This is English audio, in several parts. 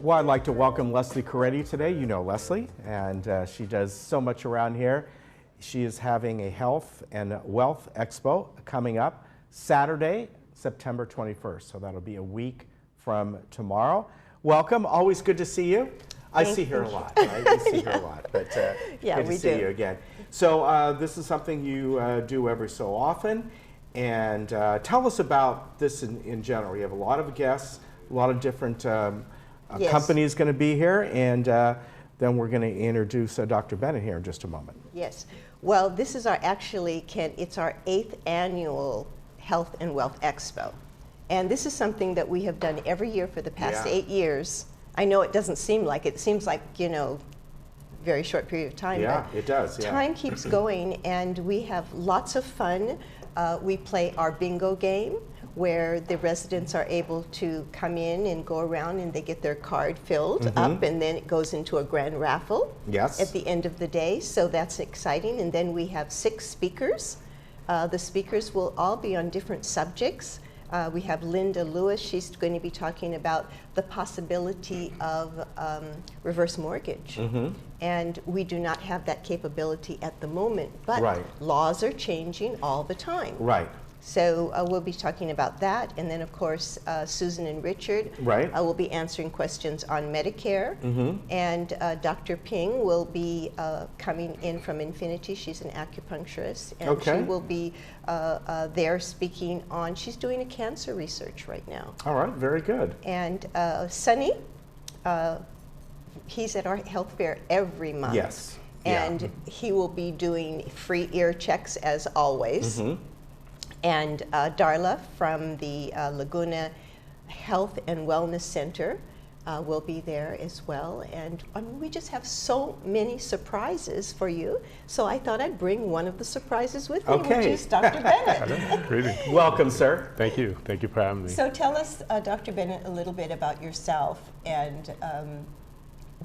Well, I'd like to welcome Leslie Coretti today. You know Leslie, and she does so much around here. She is having a Health and Wealth Expo coming up Saturday, September 21st. So that'll be a week from tomorrow. Welcome. Always good to see you. I see her a lot, right? We see her a lot, but yeah, good to see you again. So this is something you do every so often, and tell us about this in general. You have a lot of guests, a lot of different yes. companies going to be here, and then we're going to introduce Dr. Bennett here in just a moment. Yes. Well, this is our it's our 8th annual Health and Wealth Expo. And this is something that we have done every year for the past 8 years. I know it doesn't seem like it. Seems like, you know, very short period of time. Yeah, it does. Yeah. Time keeps going, and we have lots of fun. We play our bingo game, where the residents are able to come in and go around and they get their card filled up, and then it goes into a grand raffle at the end of the day. So that's exciting. And then we have 6 speakers. The speakers will all be on different subjects. We have Linda Lewis. She's going to be talking about the possibility of reverse mortgage. And we do not have that capability at the moment, but laws are changing all the time. Right. So we'll be talking about that. And then, of course, Susan and Richard will be answering questions on Medicare. And Dr. Ping will be coming in from Infinity. She's an acupuncturist. And she will be there speaking on, she's doing a cancer research right now. All right, very good. And Sonny, he's at our health fair every month. Yes. And he will be doing free ear checks as always. And Darla from the Laguna Health and Wellness Center will be there as well. And we just have so many surprises for you. So I thought I'd bring one of the surprises with me, which is Dr. Bennett. Greetings. Welcome, sir. Thank you. Thank you for having me. So tell us, Dr. Bennett, a little bit about yourself and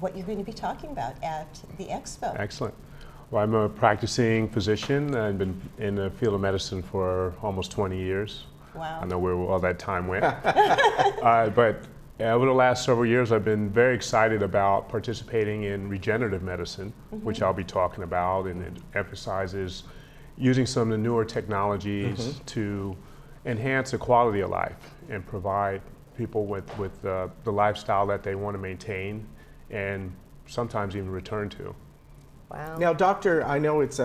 what you're going to be talking about at the expo. Excellent. Well, I'm a practicing physician. I've been in the field of medicine for almost 20 years. Wow. I don't know where all that time went. But over the last several years, I've been very excited about participating in regenerative medicine, which I'll be talking about, and it emphasizes using some of the newer technologies to enhance the quality of life and provide people with the lifestyle that they want to maintain and sometimes even return to. Wow. Now, doctor, I know it's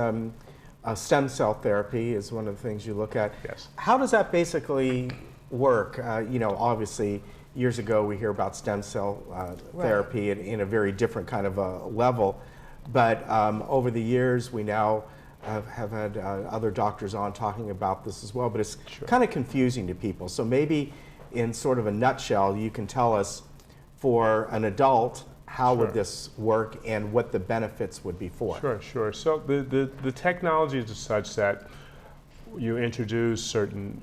stem cell therapy is one of the things you look at. Yes. How does that basically work? You know, obviously, years ago we hear about stem cell therapy in a very different kind of a level, but over the years we now have had other doctors on talking about this as well, but it's kind of confusing to people. So maybe in sort of a nutshell, you can tell us, for an adult, how would this work and what the benefits would be for? Sure. So the technology is such that you introduce certain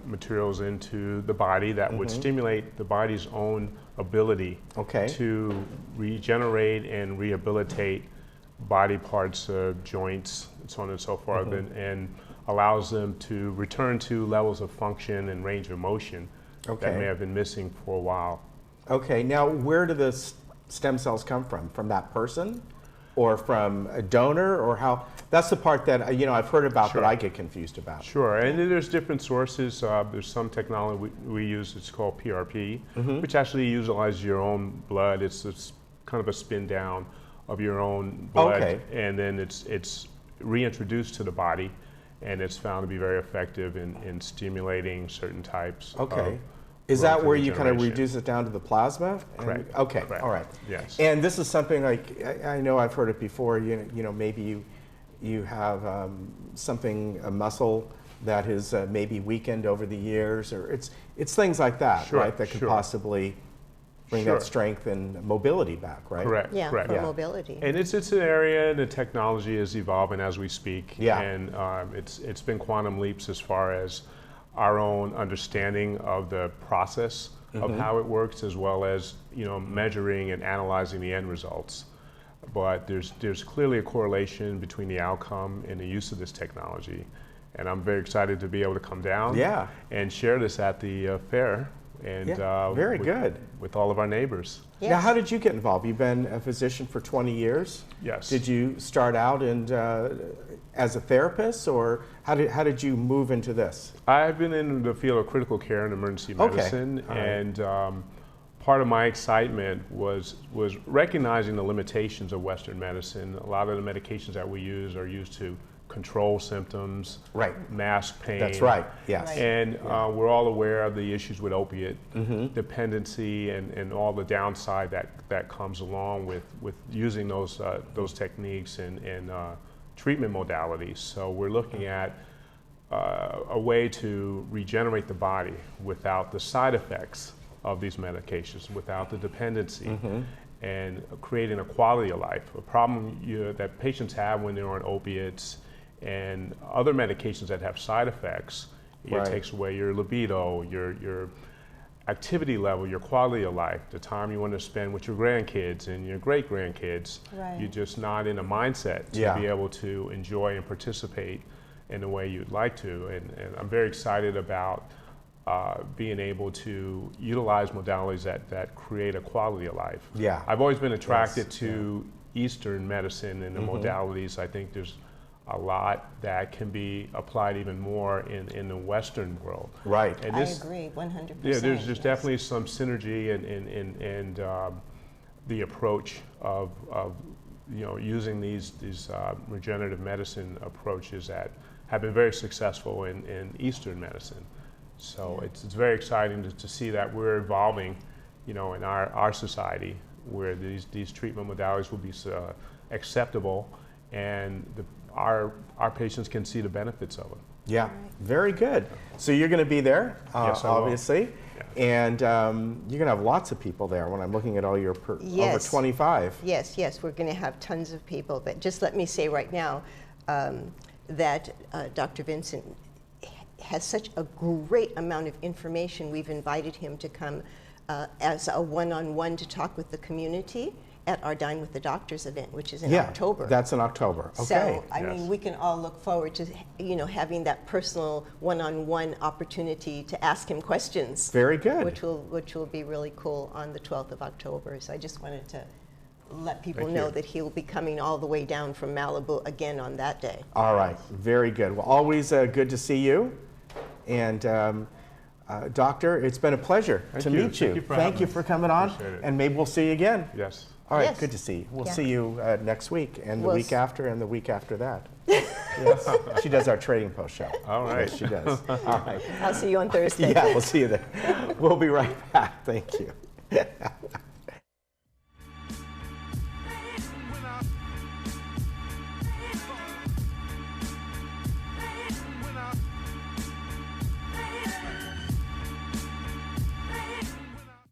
materials into the body that would stimulate the body's own ability to regenerate and rehabilitate body parts, joints, and so on and so forth, and allows them to return to levels of function and range of motion that may have been missing for a while. Okay, now where do the stem cells come from? From that person, or from a donor, or how? That's the part that you know I've heard about that I get confused about. Sure, and there's different sources. There's some technology we use. It's called PRP, which actually utilizes your own blood. It's kind of a spin down of your own blood, and then it's reintroduced to the body, and it's found to be very effective in stimulating certain types of Is that where you kind of reduce it down to the plasma? Correct. Okay, Correct. All right. Yes. And this is something like, I know I've heard it before, you know maybe you have a muscle that has maybe weakened over the years, or it's things like that, right, that could possibly bring that strength and mobility back, right? Correct. Yeah, correct. for mobility. And it's an area, the technology is evolving as we speak, and it's been quantum leaps as far as our own understanding of the process of how it works, as well as measuring and analyzing the end results. But there's clearly a correlation between the outcome and the use of this technology, and I'm very excited to be able to come down and share this at the fair and very good. with all of our neighbors. Yes. Now, how did you get involved? You've been a physician for 20 years. Yes. Did you start out as a therapist, or how did you move into this? I've been in the field of critical care and emergency medicine, All right. and part of my excitement was recognizing the limitations of Western medicine. A lot of the medications that we use are used to control symptoms, Right. mask pain. That's right, yes. Right. And we're all aware of the issues with opiate dependency and all the downside that comes along with using those techniques and treatment modalities. So we're looking at a way to regenerate the body without the side effects of these medications, without the dependency, and creating a quality of life. A problem that patients have when they're on opiates and other medications that have side effects, Right. it takes away your libido, your activity level, your quality of life, the time you want to spend with your grandkids and your great-grandkids. Right. You're just not in a mindset to Yeah. be able to enjoy and participate in the way you'd like to. And I'm very excited about being able to utilize modalities that create a quality of life. Yeah. I've always been attracted Yes. to Eastern medicine and the modalities. I think there's a lot that can be applied even more in the Western world. Right. And I this, agree 100%. yeah, there's yes. definitely some synergy and the approach of using these regenerative medicine approaches that have been very successful in Eastern medicine. So it's very exciting to see that we're evolving, in our society where these treatment modalities will be acceptable, and our patients can see the benefits of it. Yeah, very good. So you're going to be there, Yes, I will. obviously, Yeah. and you're going to have lots of people there. When I'm looking at all your over Yes. 25. Yes, we're going to have tons of people. But just let me say right now that Dr. Vincent has such a great amount of information. We've invited him to come as a one-on-one to talk with the community at our Dine with the Doctors event, which is in October. That's in October. Okay. So, I Yes. mean, we can all look forward to, having that personal one-on-one opportunity to ask him questions. Very good. Which will be really cool on the 12th of October. So I just wanted to let people Thank know you. that he'll be coming all the way down from Malibu again on that day. All right, very good. Well, always good to see you. And Doctor, it's been a pleasure to meet you. Thank you for Thank having you me. for coming on, Appreciate it. and maybe we'll see you again. Yes. All right, Yes. good to see you. We'll Yeah. see you next week, and the We'll week s- after, and the week after that. Yes. She does our trading post show. All right. Yes, she does. All right. I'll see you on Thursday. Yeah, we'll see you there. We'll be right back. Thank you.